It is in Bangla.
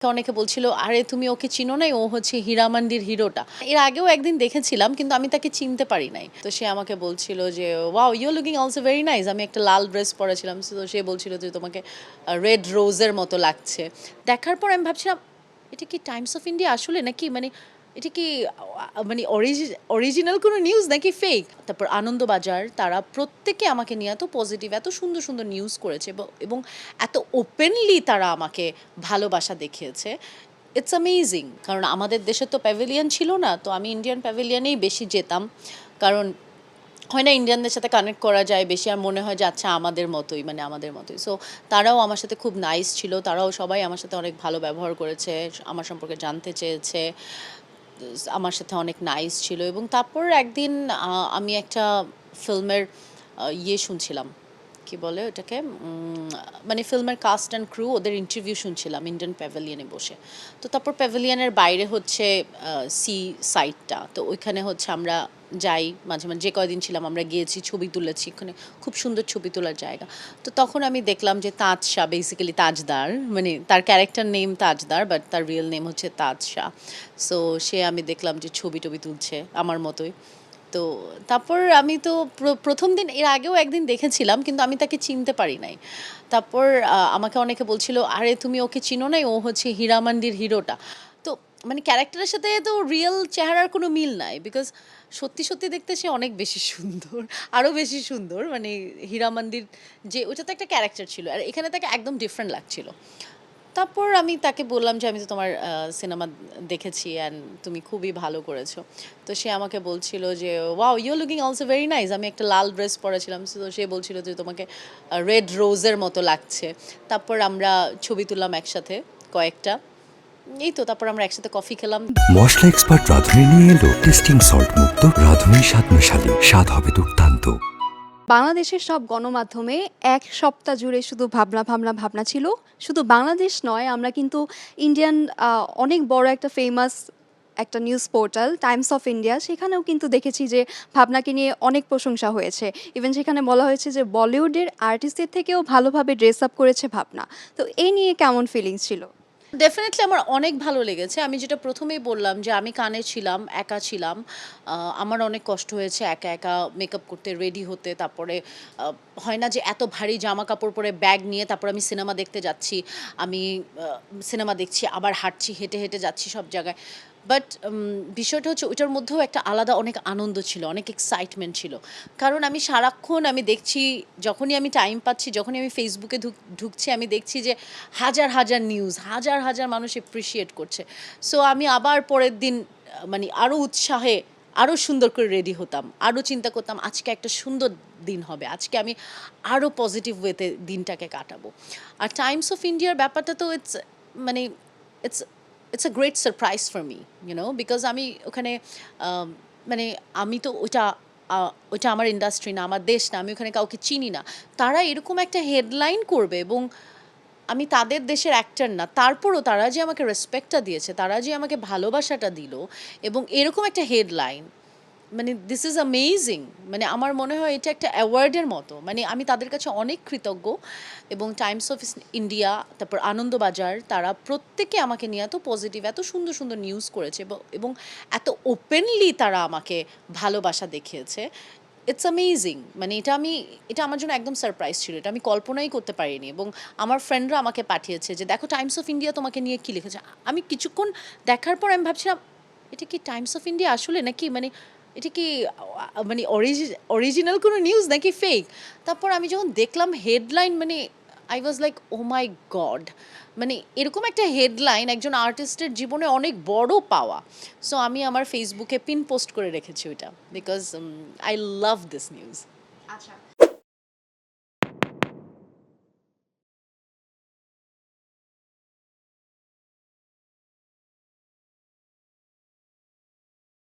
অনেকে বলছিল, আরে তুমি ওকে চিনো নাই, ও হচ্ছে হীরামান্ডির হিরোটা। এর আগেও একদিন দেখেছিলাম কিন্তু আমি তাকে চিনতে পারি নাই। তো সে আমাকে বলছিল যে wow you looking also very nice. আমি একটা লাল ড্রেস পরেছিলাম, তো সে বলছিল যে তোমাকে রেড রোজের মতো লাগছে। দেখার পর আমি ভাবছিলাম এটা কি টাইমস অফ ইন্ডিয়া আসলে নাকি, মানে এটা কি মানে অরিজিনাল কোনো নিউজ নাকি ফেক। তারপর আনন্দবাজার তারা প্রত্যেকে আমাকে নিয়ে এত পজিটিভ, এত সুন্দর সুন্দর নিউজ করেছে এবং এত ওপেনলি তারা আমাকে ভালোবাসা দেখিয়েছে। It's amazing. কারণ আমাদের দেশে তো প্যাভিলিয়ন ছিল না, তো আমি ইন্ডিয়ান প্যাভিলিয়নেই বেশি যেতাম। কারণ হয় না, ইন্ডিয়ানদের সাথে কানেক্ট করা যায় বেশি, আর মনে হয় যে আচ্ছা আমাদের মতোই, মানে আমাদের মতোই। সো তারাও আমার সাথে খুব নাইস ছিল, তারাও সবাই আমার সাথে অনেক ভালো ব্যবহার করেছে, আমার সম্পর্কে জানতে চেয়েছে, আমার সাথে অনেক নাইস ছিল। এবং তারপর একদিন আমি একটা ফিল্মের শুনছিলাম, কি বলে ওটাকে, মানে ফিল্মের কাস্ট অ্যান্ড ক্রু ওদের ইন্টারভিউ শুনছিলাম ইন্ডিয়ান প্যাভিলিয়নে বসে। তো তারপর প্যাভিলিয়নের বাইরে হচ্ছে সি সাইডটা, তো ওইখানে হচ্ছে আমরা যাই মাঝে মাঝে, যে কয়দিন ছিলাম আমরা গিয়েছি, ছবি তুলেছি, ওখানে খুব সুন্দর ছবি তোলার জায়গা। তো তখন আমি দেখলাম যে তাজ শাহ, বেসিক্যালি তাজদার, মানে তার ক্যারেক্টার নেম তাজদার বাট তার রিয়েল নেম হচ্ছে তাজ শাহ। সো সে, আমি দেখলাম যে ছবি টবি তুলছে আমার মতোই। তো তারপর আমি তো প্রথম দিন, এর আগেও একদিন দেখেছিলাম কিন্তু আমি তাকে চিনতে পারি নাই। তারপর আমাকে অনেকে বলছিল, আরে তুমি ওকে চিনো নাই, ও হচ্ছে হীরামান্ডির হিরোটা। তো মানে ক্যারেক্টারের সাথে তো রিয়েল চেহারার কোনো মিল নাই, বিকজ সত্যি সত্যি দেখতে সে অনেক বেশি সুন্দর, আরও বেশি সুন্দর। মানে হীরামান্ডির যে ওটা তো একটা ক্যারেক্টার ছিল, আর এখানে তাকে একদম ডিফারেন্ট লাগছিল। তারপর আমি তাকে বললাম যে আমি তো তোমার সিনেমা দেখেছি অ্যান্ড তুমি খুবই ভালো করেছো। তো সে আমাকে বলছিল যে wow you looking also very nice. আমি একটা লাল ড্রেস পরেছিলাম, তো সে বলছিল যে তোমাকে রেড রোজের মতো লাগছে। তারপর আমরা ছবি তুললাম একসাথে কয়েকটা, এই তো তারপর আমরা একসাথে কফি খেলাম। মশলা এক্সপার্ট রাঁধুনি নিয়ে এলো টেস্টিং সল্ট মুক্ত রাঁধুনি স্বাদ মেশালি, স্বাদ হবে দুর্দান্ত। বাংলাদেশের সব গণমাধ্যমে এক সপ্তাহ জুড়ে শুধু ভাবনা ভাবনা ভাবনা ছিল। শুধু বাংলাদেশ নয়, আমরা কিন্তু ইন্ডিয়ান অনেক বড় একটা ফেমাস একটা news portal Times of India, সেখানেও কিন্তু দেখেছি যে ভাবনাকে নিয়ে অনেক প্রশংসা হয়েছে। ইভেন সেখানে বলা হয়েছে যে বলিউডের আর্টিস্টদের থেকেও ভালোভাবে ড্রেস আপ করেছে ভাবনা। তো এই নিয়ে কেমন ফিলিংস ছিল? ডেফিনেটলি আমার অনেক ভালো লেগেছে। আমি যেটা প্রথমেই বললাম যে আমি কানে ছিলাম, একা ছিলাম। আমার অনেক কষ্ট হয়েছে একা একা মেকআপ করতে, রেডি হতে। তারপরে হয় না যে এত ভারী জামা কাপড় পরে ব্যাগ নিয়ে তারপর আমি সিনেমা দেখতে যাচ্ছি। আমি সিনেমা দেখছি, আবার হাঁটছি, হেঁটে হেঁটে যাচ্ছি সব জায়গায়। বাট বিষয়টা হচ্ছে ওইটার মধ্যেও একটা আলাদা অনেক আনন্দ ছিল, অনেক এক্সাইটমেন্ট ছিল। কারণ আমি সারাক্ষণ আমি দেখছি, যখনই আমি টাইম পাচ্ছি, যখনই আমি ফেসবুকে ঢুকছি, আমি দেখছি যে হাজার হাজার নিউজ, হাজার হাজার মানুষ এপ্রিসিয়েট করছে। সো আমি আবার পরের দিন মানে আরও উৎসাহে আরও সুন্দর করে রেডি হতাম, আরও চিন্তা করতাম আজকে একটা সুন্দর দিন হবে, আজকে আমি আরও পজিটিভ ওয়েতে দিনটাকে কাটাবো। আর টাইমস অফ ইন্ডিয়ার ব্যাপারটা তো মানে it's it's a great surprise for me, because আমি ওখানে মানে আমি তো ওইটা আমার ইন্ডাস্ট্রি না, আমার দেশ না, আমি ওখানে কাউকে চিনি না। তারা এরকম একটা হেডলাইন করবে, এবং আমি তাদের দেশের অ্যাক্টর না, তারপরও তারা যে আমাকে রেসপেক্টটা দিয়েছে, তারা যে আমাকে ভালোবাসাটা দিল, এবং এরকম একটা হেডলাইন, মানে দিস ইজ অ্যামেজিং। মানে আমার মনে হয় এটা একটা অ্যাওয়ার্ডের মতো। মানে আমি তাদের কাছে অনেক কৃতজ্ঞ। এবং টাইমস অফ ইন্ডিয়া, তারপর আনন্দবাজার, তারা প্রত্যেকে আমাকে নিয়ে এত পজিটিভ, এত সুন্দর সুন্দর নিউজ করেছে, এবং এত ওপেনলি তারা আমাকে ভালোবাসা দেখিয়েছে। It's amazing. মানে এটা আমার জন্য একদম সারপ্রাইজ ছিল, এটা আমি কল্পনাই করতে পারিনি। এবং আমার ফ্রেন্ডরা আমাকে পাঠিয়েছে যে দেখো টাইমস অফ ইন্ডিয়া তোমাকে নিয়ে কী লিখেছে। আমি কিছুক্ষণ দেখার পর আমি ভাবছিলাম এটা কি টাইমস অফ ইন্ডিয়া আসলে নাকি, মানে এটা কি মানে অরিজিনাল কোনো নিউজ নাকি ফেক। তারপর আমি যখন দেখলাম হেডলাইন, মানে I was like oh my god, মানে এরকম একটা হেডলাইন একজন আর্টিস্টের জীবনে অনেক বড় পাওয়া। সো আমি আমার ফেসবুকে পিন পোস্ট করে রেখেছি ওইটা, because I love this news. আচ্ছা,